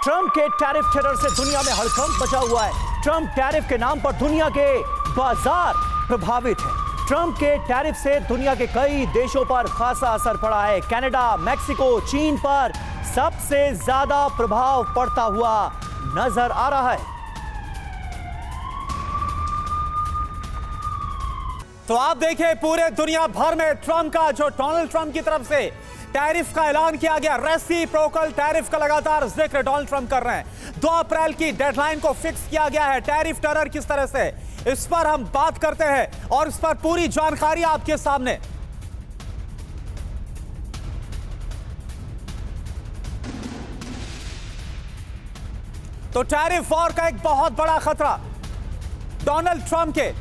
Trump के tariff terror से दुनिया में हड़कंप मचा हुआ है। ट्रंप टैरिफ के नाम पर दुनिया के बाजार प्रभावित हैं। ट्रंप के टैरिफ से दुनिया के कई देशों पर खासा असर पड़ा है। कनाडा, मैक्सिको, चीन पर सबसे ज्यादा प्रभाव पड़ता हुआ नजर आ रहा है। तो आप देखिए पूरे दुनिया भर में ट्रंप का जो डोनाल्ड ट्रंप की तरफ से टैरिफ का ऐलान किया गया, रेसिप्रोकल टैरिफ का लगातार जिक्र डोनाल्ड ट्रंप कर रहे हैं। 2 अप्रैल की डेडलाइन को फिक्स किया गया है। टैरिफ टेरर किस तरह से, इस पर हम बात करते हैं और इस पर पूरी जानकारी आपके सामने। तो टैरिफ वॉर का एक बहुत बड़ा खतरा डोनाल्ड ट्रंप के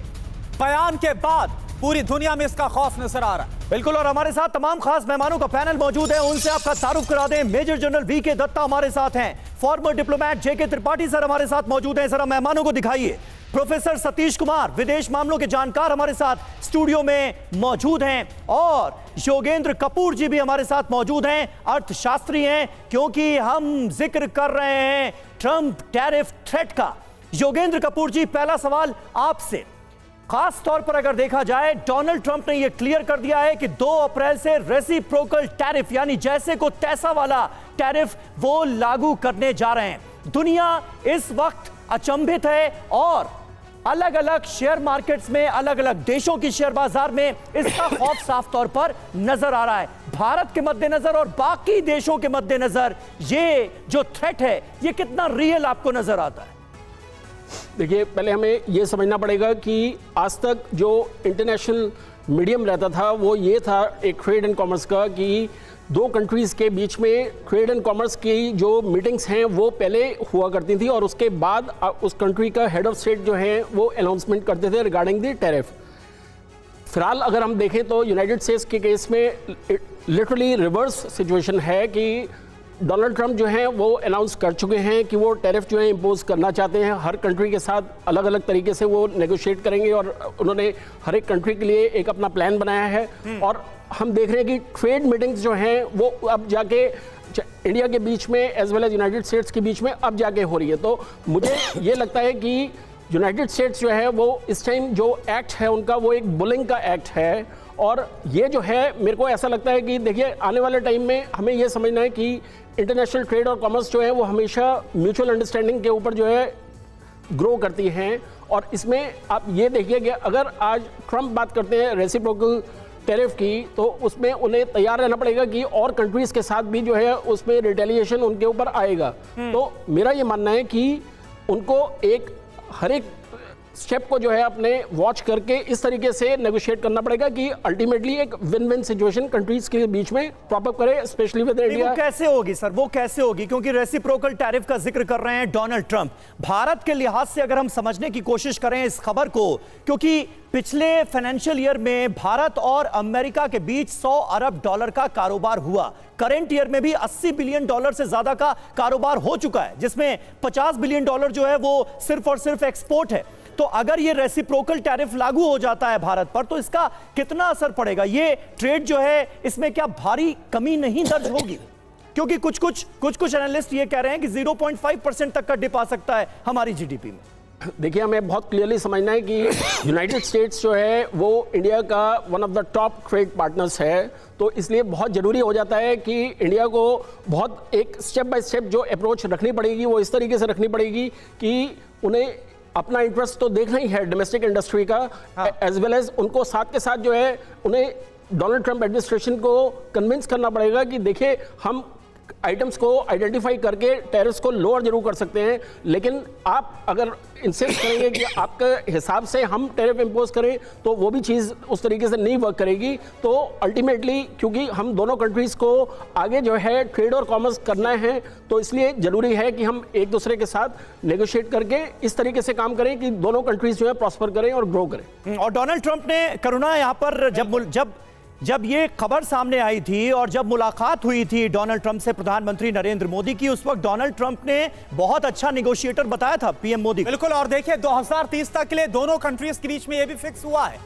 बयान के बाद पूरी दुनिया में इसका खौफ नजर आ रहा है। बिल्कुल, और हमारे साथ तमाम खास मेहमानों का पैनल मौजूद है। उनसे आपका तारुफ करा दें। Major general VK. दत्ता हमारे साथ हैं। Farmer diplomat JK. Tripathi sir हमारे साथ मौजूद हैं। जरा मेहमानों को दिखाइए। प्रोफेसर सतीश कुमार, विदेश मामलों के जानकार, हमारे साथ स्टूडियो में मौजूद हैं। और योगेंद्र कपूर जी भी हमारे साथ मौजूद हैं, अर्थशास्त्री हैं, क्योंकि हम जिक्र कर रहे हैं ट्रंप टैरिफ थ्रेट का। योगेंद्र कपूर जी, पहला सवाल आपसे। खास तौर पर अगर देखा जाए, डोनाल्ड ट्रंप ने यह क्लियर कर दिया है कि 2 अप्रैल से रेसिप्रोकल टैरिफ यानी जैसे को तैसा वाला टैरिफ वो लागू करने जा रहे हैं। दुनिया इस वक्त अचंभित है और अलग अलग शेयर मार्केट्स में, अलग अलग देशों की शेयर बाजार में इसका खौफ साफ तौर पर नजर आ रहा है। भारत के मद्देनजर और बाकी देशों के मद्देनजर ये जो थ्रेट है, ये कितना रियल आपको नजर आता है? देखिए, पहले हमें ये समझना पड़ेगा कि आज तक जो इंटरनेशनल मीडियम रहता था वो ये था एक ट्रेड एंड कॉमर्स का, कि 2 कंट्रीज़ के बीच में ट्रेड एंड कॉमर्स की जो मीटिंग्स हैं वो पहले हुआ करती थी और उसके बाद उस कंट्री का हेड ऑफ स्टेट जो है वो अनाउंसमेंट करते थे रिगार्डिंग द टैरिफ। फिलहाल अगर हम देखें तो यूनाइटेड स्टेट्स के केस में लिटरली रिवर्स सिचुएशन है कि डोनाल्ड ट्रंप जो हैं वो अनाउंस कर चुके हैं कि वो टैरिफ जो है इम्पोज करना चाहते हैं। हर कंट्री के साथ अलग अलग तरीके से वो नेगोशिएट करेंगे और उन्होंने हर एक कंट्री के लिए एक अपना प्लान बनाया है। और हम देख रहे हैं कि ट्रेड मीटिंग्स जो हैं वो अब जाके इंडिया के बीच में as well as United States के बीच में अब जाके हो रही है। तो मुझे ये लगता है कि यूनाइटेड स्टेट्स जो है वो इस टाइम जो एक्ट है उनका वो एक बुलिंग का एक्ट है। और ये जो है, मेरे को ऐसा लगता है कि देखिए आने वाले टाइम में हमें ये समझना है कि इंटरनेशनल ट्रेड और कॉमर्स जो है वो हमेशा म्यूचुअल अंडरस्टैंडिंग के ऊपर जो है ग्रो करती हैं। और इसमें आप ये देखिए कि अगर आज ट्रंप बात करते हैं रेसिप्रोकल टैरिफ की, तो उसमें उन्हें तैयार रहना पड़ेगा कि और कंट्रीज़ के साथ भी जो है उसमें रिटेलिएशन उनके ऊपर आएगा। तो मेरा ये मानना है कि उनको हर एक स्टेप को जो है अपने वॉच करके इस तरीके से नेगोशिएट करना पड़ेगा कि अल्टीमेटली एक विन विन सिचुएशन कंट्रीज के बीच में प्रॉप अप करे, स्पेशली विद इंडिया। वो कैसे होगी सर, वो कैसे होगी? क्योंकि रेसिप्रोकल टैरिफ का जिक्र कर रहे हैं डोनाल्ड ट्रंप। भारत के लिहाज से अगर हम समझने की कोशिश करें इस खबर को, क्योंकि पिछले फाइनेंशियल ईयर में भारत और अमेरिका के बीच $100 अरब का कारोबार हुआ। करंट ईयर में भी $80 बिलियन से ज्यादा का कारोबार हो चुका है, जिसमें $50 बिलियन जो है वो सिर्फ और सिर्फ एक्सपोर्ट है। तो अगर ये रेसिप्रोकल टैरिफ लागू हो जाता है भारत पर, तो इसका कितना असर पड़ेगा? ये ट्रेड जो है इसमें क्या भारी कमी नहीं दर्ज होगी? क्योंकि कुछ एनालिस्ट ये कह रहे हैं कि 0.5% तक का डिप आ सकता है हमारी जीडीपी में। देखिए, हमें बहुत क्लियरली समझना है कि यूनाइटेड स्टेट्स जो है वो इंडिया का one of the top trade partners है। तो इसलिए बहुत ज़रूरी हो जाता है कि इंडिया को बहुत एक स्टेप बाय स्टेप जो अप्रोच रखनी पड़ेगी वो इस तरीके से रखनी पड़ेगी कि उन्हें अपना इंटरेस्ट तो देखना ही है डोमेस्टिक इंडस्ट्री का, एज वेल एज उनको साथ के साथ जो है उन्हें डोनाल्ड ट्रंप एडमिनिस्ट्रेशन को कन्विंस करना पड़ेगा कि देखिए हम आइटम्स को आइडेंटिफाई करके टैरिफ्स को लोअर जरूर कर सकते हैं, लेकिन आप अगर इंसिस्ट करेंगे कि आपके हिसाब से हम टैरिफ इंपोज करें तो वो भी चीज़ उस तरीके से नहीं वर्क करेगी। तो अल्टीमेटली क्योंकि हम दोनों कंट्रीज़ को आगे जो है ट्रेड और कॉमर्स करना है, तो इसलिए ज़रूरी है कि हम एक दूसरे के साथ नेगोशिएट करके इस तरीके से काम करें कि दोनों कंट्रीज़ जो है प्रॉस्पर करें और ग्रो करें। और डोनाल्ड ट्रंप ने करुणा यहाँ पर जब ये खबर सामने आई थी और जब मुलाकात हुई थी डोनाल्ड ट्रंप से प्रधानमंत्री नरेंद्र मोदी की, उस वक्त डोनाल्ड ट्रंप ने बहुत अच्छा नेगोशिएटर बताया था पीएम मोदी। बिल्कुल, और देखिए 2030 तक के लिए दोनों कंट्रीज के बीच में ये भी फिक्स हुआ है